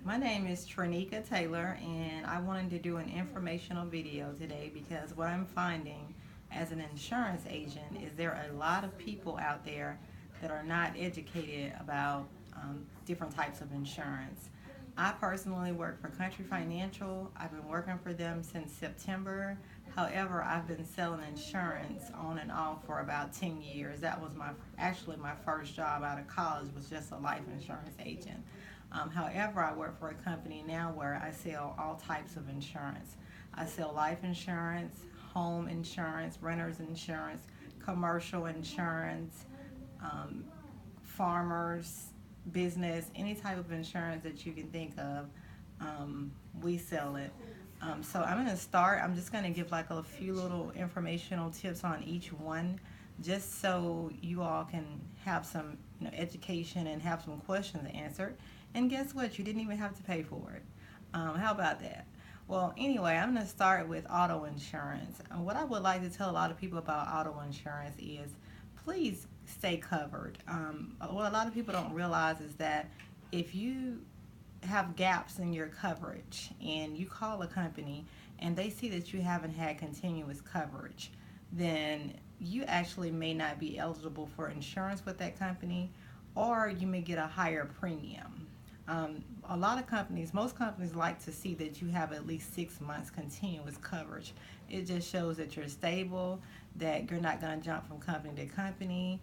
My name is Trinika Taylor, and I wanted to do an informational video today because what I'm finding as an insurance agent is there are a lot of people out there that are not educated about different types of insurance. I personally work for Country Financial. I've been working for them since September. However, I've been selling insurance on and off for about 10 years. That was my first job out of college was just a life insurance agent. However, I work for a company now where I sell all types of insurance. I sell life insurance, home insurance, renter's insurance, commercial insurance, um, farmers, business, any type of insurance that you can think of, we sell it. So I'm going to start. I'm just going to give like a few little informational tips on each one, just so you all can have some education and have some questions answered. And guess what? You didn't even have to pay for it. How about that? Well, anyway, I'm going to start with auto insurance. What I would like to tell a lot of people about auto insurance is please stay covered. What a lot of people don't realize is that if you have gaps in your coverage and you call a company and they see that you haven't had continuous coverage, then you actually may not be eligible for insurance with that company, or you may get a higher premium. A lot of companies, most companies like to see that you have at least 6 months continuous coverage. It just shows that you're stable, that you're not going to jump from company to company.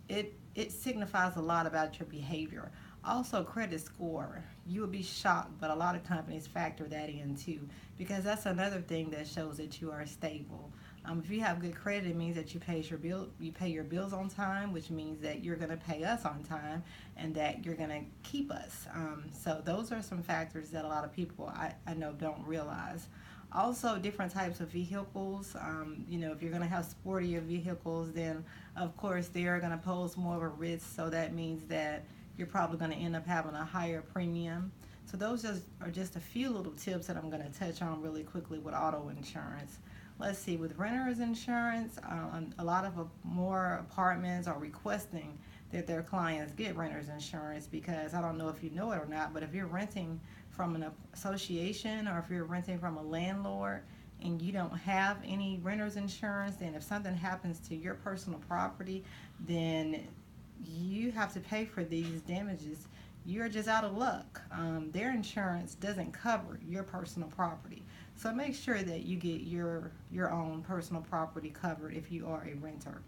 It signifies a lot about your behavior. Also, credit score. You will be shocked, but a lot of companies factor that in too, because that's another thing that shows that you are stable. If you have good credit, it means that you pay your bills on time, which means that you're going to pay us on time, and that you're going to keep us. So those are some factors that a lot of people I know don't realize. Also, different types of vehicles. If you're going to have sportier vehicles, then of course they are going to pose more of a risk. So that means that you're probably going to end up having a higher premium. So those are just a few little tips that I'm going to touch on really quickly with auto insurance. Let's see, with renter's insurance, a lot of more apartments are requesting that their clients get renter's insurance because I don't know if you know it or not, but if you're renting from an association or if you're renting from a landlord and you don't have any renter's insurance, then if something happens to your personal property, then you have to pay for these damages. You're just out of luck. Their insurance doesn't cover your personal property. So make sure that you get your own personal property covered if you are a renter.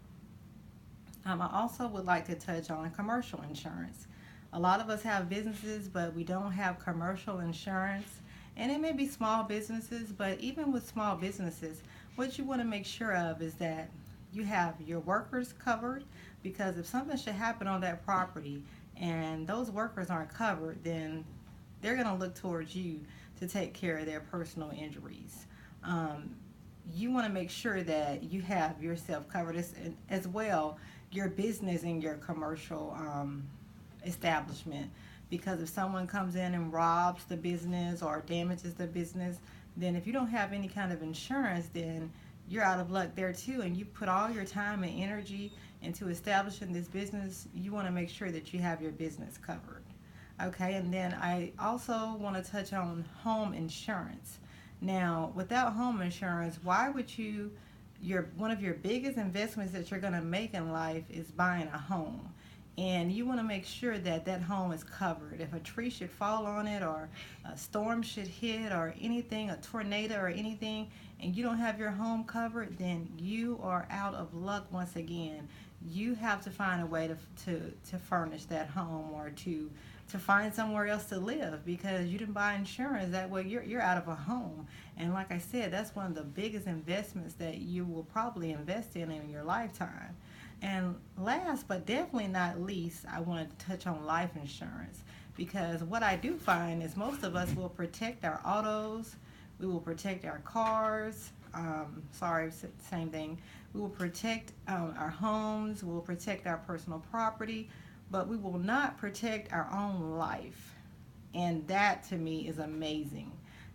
I also would like to touch on commercial insurance. A lot of us have businesses, but we don't have commercial insurance. And it may be small businesses, but even with small businesses, what you want to make sure of is that you have your workers covered, because if something should happen on that property and those workers aren't covered, then they're going to look towards you to take care of their personal injuries. Um, you want to make sure that you have yourself covered as well, your business and your commercial establishment. Because if someone comes in and robs the business or damages the business, then if you don't have any kind of insurance, then you're out of luck there too. And you put all your time and energy into establishing this business, you want to make sure that you have your business covered. Okay, and then I also want to touch on home insurance. Now, without home insurance, why would your one of your biggest investments that you're going to make in life is buying a home. And you want to make sure that that home is covered. If a tree should fall on it, or a storm should hit, or anything, a tornado or anything, and you don't have your home covered, then you are out of luck once again. You have to find a way to furnish that home, or to find somewhere else to live, because you didn't buy insurance. That way you're out of a home. And like I said, that's one of the biggest investments that you will probably invest in your lifetime. And last but definitely not least, I wanted to touch on life insurance, because what I do find is most of us will protect our autos, we will protect our cars, same thing. We will protect our homes, we will protect our personal property, but we will not protect our own life. And that to me is amazing.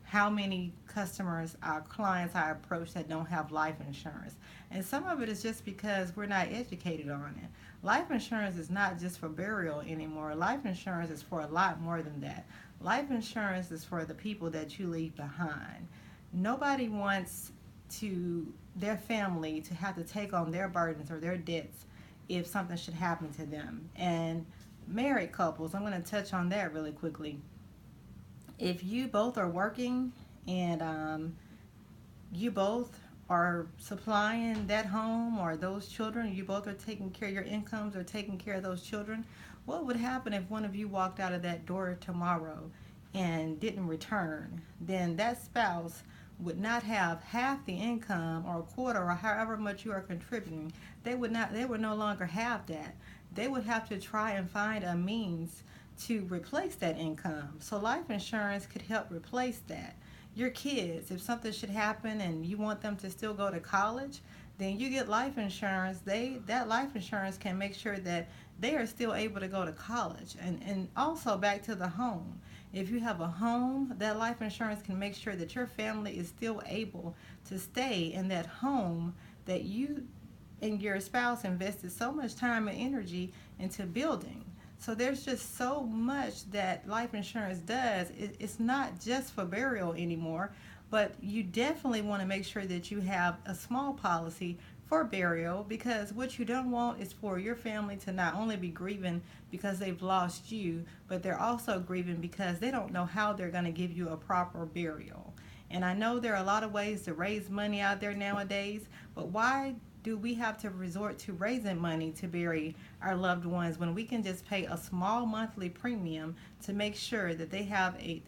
how many customers, our clients I approach that don't have life insurance. And some of it is just because we're not educated on it. Life insurance is not just for burial anymore. Life insurance is for a lot more than that. Life insurance is for the people that you leave behind. Nobody wants to their family to have to take on their burdens or their debts if something should happen to them. And married couples, I'm going to touch on that really quickly. If you both are working and you both are supplying that home or those children, you both are taking care of your incomes or taking care of those children, what would happen if one of you walked out of that door tomorrow and didn't return? Then that spouse would not have half the income or a quarter or however much you are contributing. They would no longer have that. They would have to try and find a means to replace that income. So life insurance could help replace that. Your kids, if something should happen and you want them to still go to college, then you get life insurance. That life insurance can make sure that they are still able to go to college. And also back to the home. If you have a home, that life insurance can make sure that your family is still able to stay in that home that you and your spouse invested so much time and energy into building. So there's just so much that life insurance does. It's not just for burial anymore, but you definitely want to make sure that you have a small policy for burial, because what you don't want is for your family to not only be grieving because they've lost you, but they're also grieving because they don't know how they're going to give you a proper burial. And I know there are a lot of ways to raise money out there nowadays, but why do we have to resort to raising money to bury our loved ones when we can just pay a small monthly premium to make sure that they have a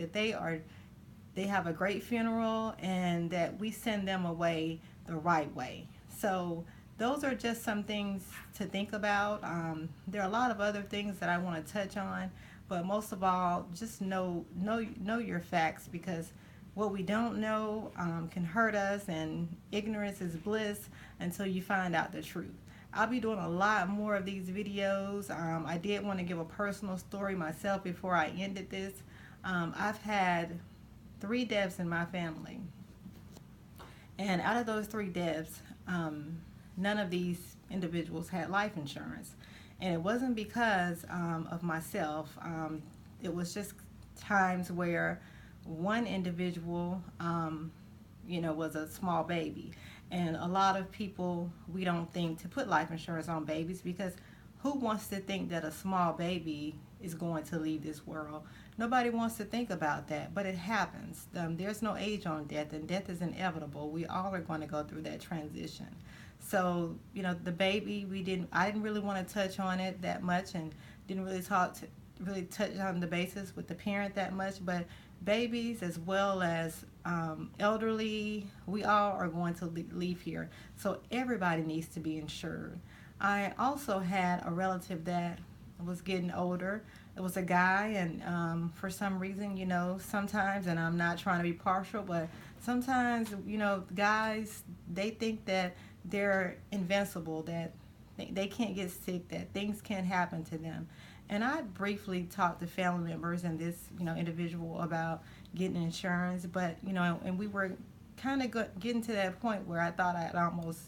great funeral and that we send them away the right way? So those are just some things to think about. There are a lot of other things that I want to touch on, but most of all, just know your facts, because what we don't know can hurt us, and ignorance is bliss until you find out the truth. I'll be doing a lot more of these videos. I did want to give a personal story myself before I ended this. I've had 3 deaths in my family. And out of those 3 deaths, none of these individuals had life insurance. And it wasn't because of myself. It was just times where one individual, was a small baby. And a lot of people, we don't think to put life insurance on babies, because who wants to think that a small baby is going to leave this world? Nobody wants to think about that, but it happens. There's no age on death, and death is inevitable. We all are going to go through that transition. So, the baby, I didn't really want to touch on it that much, and didn't really touch on the basis with the parent that much, but babies as well as elderly, we all are going to leave here. So everybody needs to be insured. I also had a relative that was getting older. It was a guy, and for some reason, sometimes, and I'm not trying to be partial, but sometimes, guys, they think that they're invincible, that they can't get sick, that things can't happen to them. And I briefly talked to family members and this, individual about getting insurance, but, and we were kind of getting to that point where I thought I'd almost,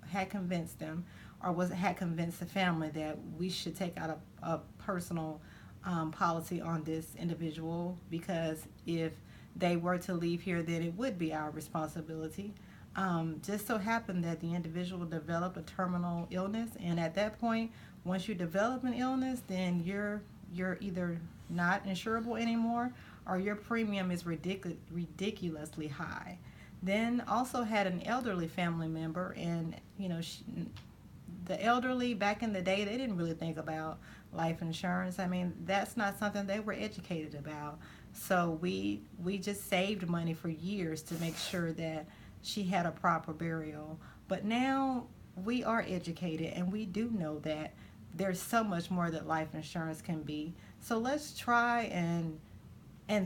had convinced them, or had convinced the family that we should take out a personal policy on this individual, because if they were to leave here, then it would be our responsibility. Just so happened that the individual developed a terminal illness, and at that point, once you develop an illness, then you're either not insurable anymore, or your premium is ridiculously high. Then also had an elderly family member, and the elderly back in the day, they didn't really think about life insurance. I mean, that's not something they were educated about. So we just saved money for years to make sure that she had a proper burial. But now we are educated, and we do know that there's so much more that life insurance can be. So let's try and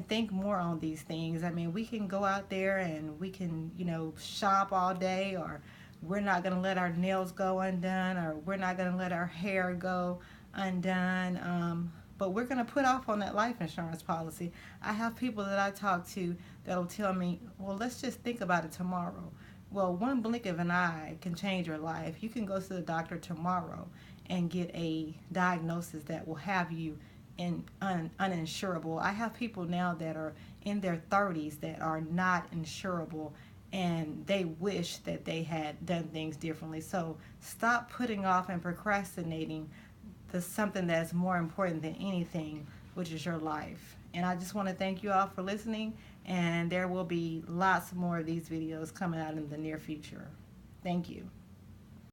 think more on these things. I mean, we can go out there and we can, shop all day, or we're not going to let our nails go undone, or we're not going to let our hair go undone. but we're going to put off on that life insurance policy. I have people that I talk to that'll tell me, well, let's just think about it tomorrow. Well, one blink of an eye can change your life. You can go to the doctor tomorrow and get a diagnosis that will have you uninsurable. I have people now that are in their 30s that are not insurable, and they wish that they had done things differently. So stop putting off and procrastinating something that's more important than anything, which is your life. And I just want to thank you all for listening, and there will be lots more of these videos coming out in the near future. Thank you.